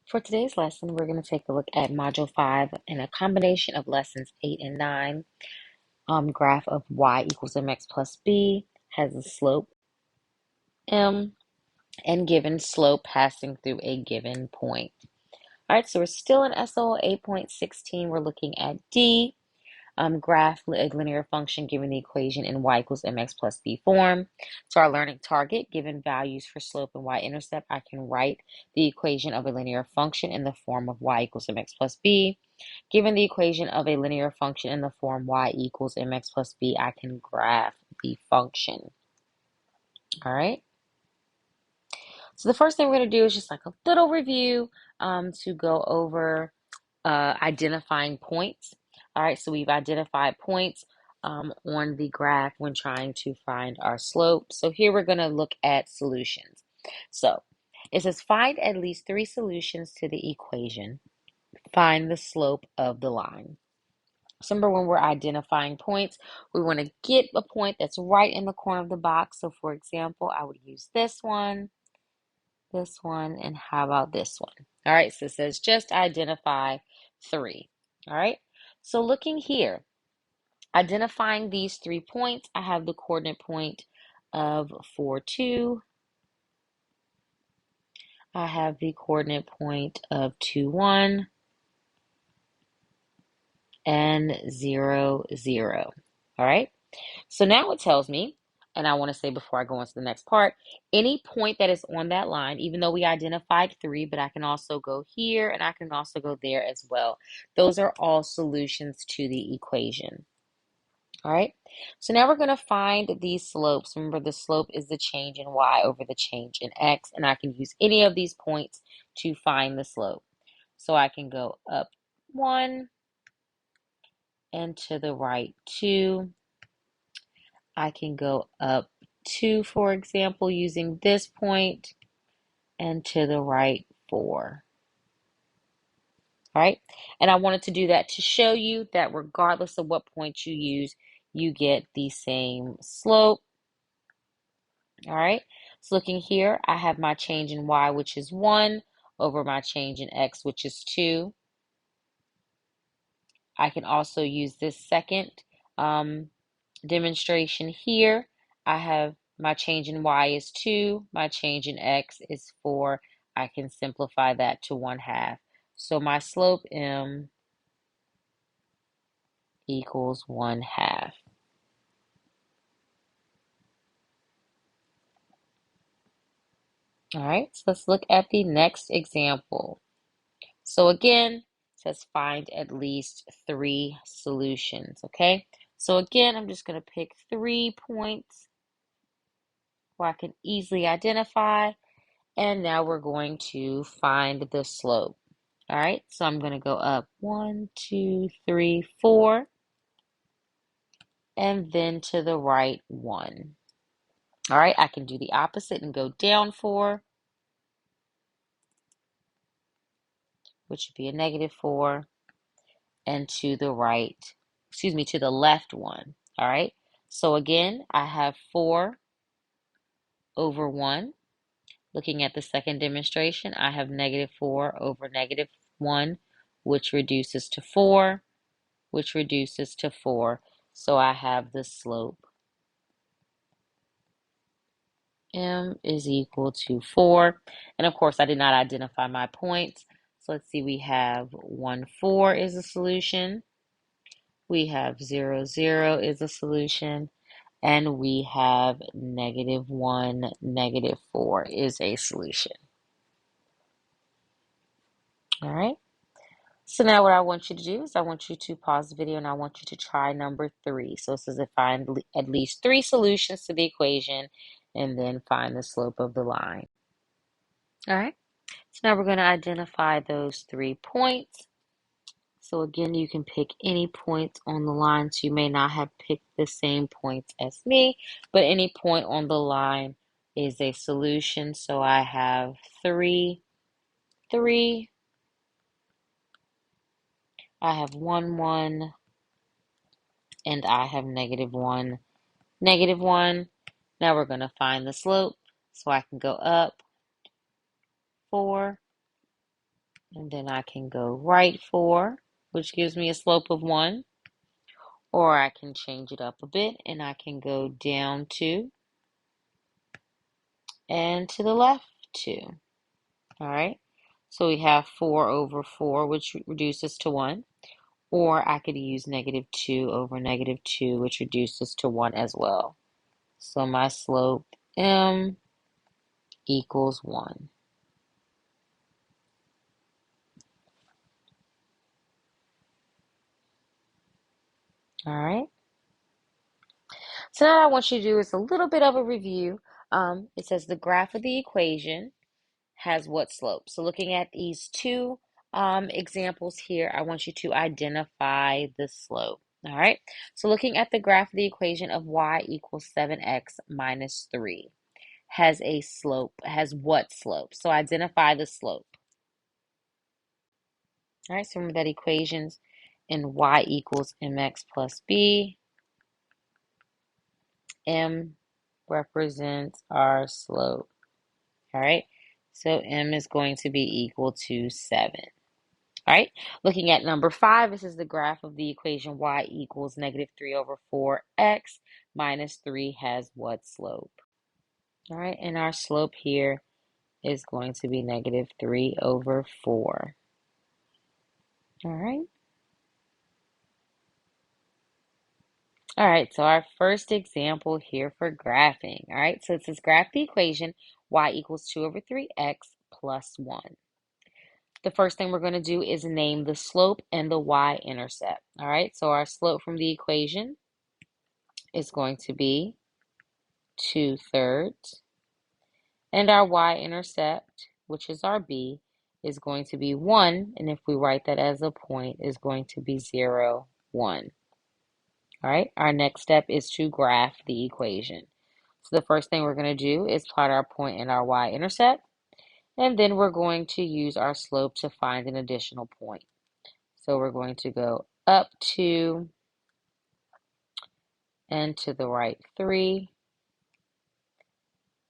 For today's lesson, we're going to take a look at Module 5 and a combination of lessons 8 and 9. Graph of y equals mx plus b has a slope m and given slope passing through a given point. All right, so we're still in SO 8.16. We're looking at D. Graph a linear function given the equation in y equals mx plus b form. So our learning target, given values for slope and y-intercept, I can write the equation of a linear function in the form of y equals mx plus b. Given the equation of a linear function in the form y equals mx plus b, I can graph the function. All right. So the first thing we're going to do is just like a little review to go over identifying points. All right, so we've identified points on the graph when trying to find our slope. So here we're going to look at solutions. So it says find at least 3 solutions to the equation. Find the slope of the line. So remember, when we're identifying points, we want to get a point that's right in the corner of the box. So for example, I would use this one, and how about this one? All right, so it says just identify 3. All right, so looking here, identifying these 3 points, I have the coordinate point of 4, 2. I have the coordinate point of 2, 1, and 0, 0. All right, so now it tells me, and I want to say before I go on to the next part, any point that is on that line, even though we identified 3, but I can also go here and I can also go there as well. Those are all solutions to the equation. All right, so now we're going to find these slopes. Remember, the slope is the change in y over the change in x, and I can use any of these points to find the slope. So I can go up 1 and to the right 2. I can go up 2, for example, using this point, and to the right 4. All right, and I wanted to do that to show you that regardless of what point you use, you get the same slope. All right, so looking here, I have my change in y, which is 1, over my change in x, which is 2. I can also use this second demonstration here. I have my change in y is 2, my change in x is 4. I can simplify that to 1/2. So my slope m equals 1/2. All right, so let's look at the next example. So again, it says find at least 3 solutions, okay? So again, I'm just going to pick 3 points where I can easily identify, and now we're going to find the slope. All right, so I'm going to go up 1, 2, 3, 4, and then to the right 1. All right, I can do the opposite and go down 4, which would be a -4, and to the right, to the left 1. All right, so again, I have 4 over 1. Looking at the second demonstration, I have -4 over -1, which reduces to 4, which reduces to 4. So I have the slope m is equal to 4. And of course, I did not identify my points. So let's see, we have 1, 4 is a solution. We have 0, 0 is a solution. And we have -1, -4 is a solution. All right. So now what I want you to do is I want you to pause the video and I want you to try number 3. So it says to find at least 3 solutions to the equation and then find the slope of the line. All right. So now we're going to identify those 3 points. So again, you can pick any points on the line. So you may not have picked the same points as me, but any point on the line is a solution. So I have 3, 3. I have 1, 1, and I have -1, -1. Now we're going to find the slope. So I can go up 4, And then I can go right 4, which gives me a slope of 1. Or I can change it up a bit and I can go down 2 and to the left 2. All right. So we have 4 over 4, which reduces to 1. Or I could use negative 2 over negative 2, which reduces to 1 as well. So my slope m equals 1. All right. So now what I want you to do is a little bit of a review. It says the graph of the equation has what slope? So looking at these two examples here, I want you to identify the slope. All right. So looking at the graph of the equation of y equals 7x minus 3 has a slope, has what slope? So identify the slope. All right. So remember that equations in y equals mx plus b. M represents our slope. All right. So m is going to be equal to 7. All right, looking at number 5, this is the graph of the equation y equals negative 3 over 4x minus 3 has what slope? All right, and our slope here is going to be negative 3 over 4. All right. All right, so our first example here for graphing. All right, so it says graph the equation y equals 2 over 3x plus 1. The first thing we're going to do is name the slope and the y-intercept. All right, so our slope from the equation is going to be 2/3. And our y-intercept, which is our b, is going to be 1. And if we write that as a point, is going to be 0, 1. All right, our next step is to graph the equation. So the first thing we're going to do is plot our point and our y-intercept. And then we're going to use our slope to find an additional point. So we're going to go up 2 and to the right 3,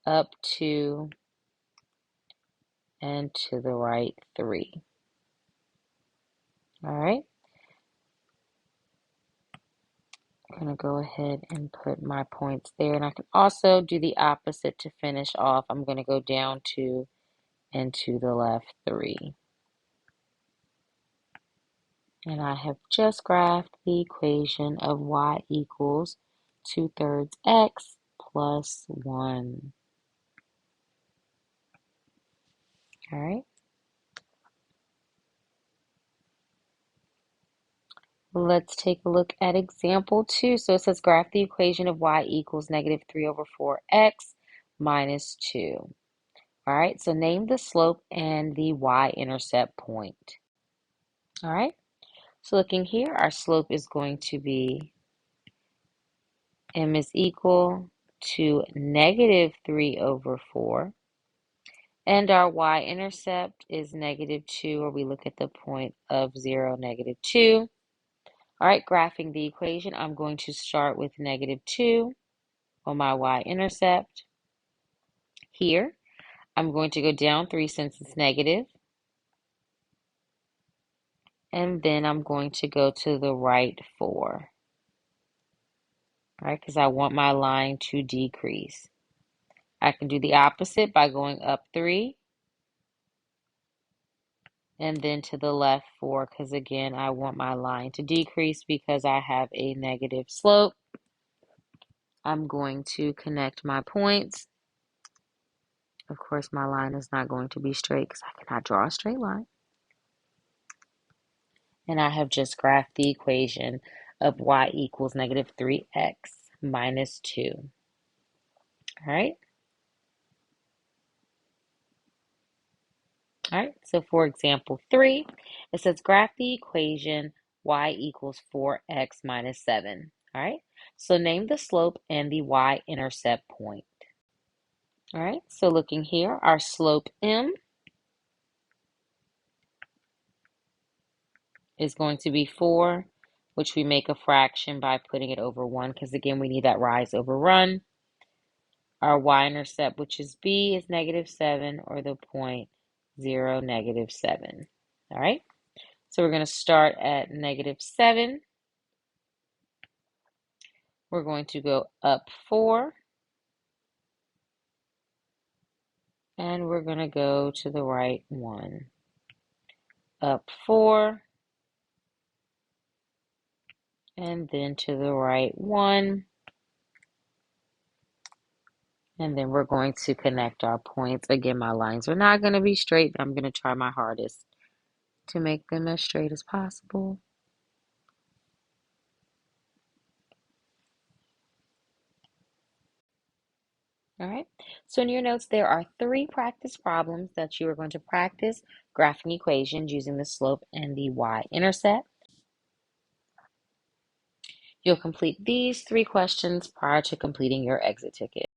up 2 and to the right 3. All right. I'm going to go ahead and put my points there. And I can also do the opposite to finish off. I'm going to go down 2 and to the left 3. And I have just graphed the equation of y equals 2/3 x plus 1. All right. Let's take a look at example 2. So it says graph the equation of y equals negative 3 over 4x minus 2. All right, so name the slope and the y-intercept point. All right, so looking here, our slope is going to be m is equal to negative 3 over 4. And our y-intercept is negative 2, or we look at the point of 0, negative 2. All right, graphing the equation, I'm going to start with negative 2 on my y-intercept. Here, I'm going to go down 3 since it's negative. And then I'm going to go to the right 4. All right, because I want my line to decrease. I can do the opposite by going up 3 and then to the left 4, because again, I want my line to decrease because I have a negative slope. I'm going to connect my points. Of course, my line is not going to be straight because I cannot draw a straight line. And I have just graphed the equation of y equals negative 3x minus 2. All right. All right, so for example 3, it says graph the equation y equals 4x minus 7. All right, so name the slope and the y-intercept point. All right, so looking here, our slope m is going to be 4, which we make a fraction by putting it over 1, because again, we need that rise over run. Our y-intercept, which is b, is negative 7, or the point 0, negative 7. All right, so we're going to start at -7. We're going to go up 4, and we're going to go to the right 1. Up 4, and then to the right 1. And then we're going to connect our points. Again, my lines are not going to be straight, but I'm going to try my hardest to make them as straight as possible. All right, so in your notes, there are 3 practice problems that you are going to practice graphing equations using the slope and the y-intercept. You'll complete these 3 questions prior to completing your exit ticket.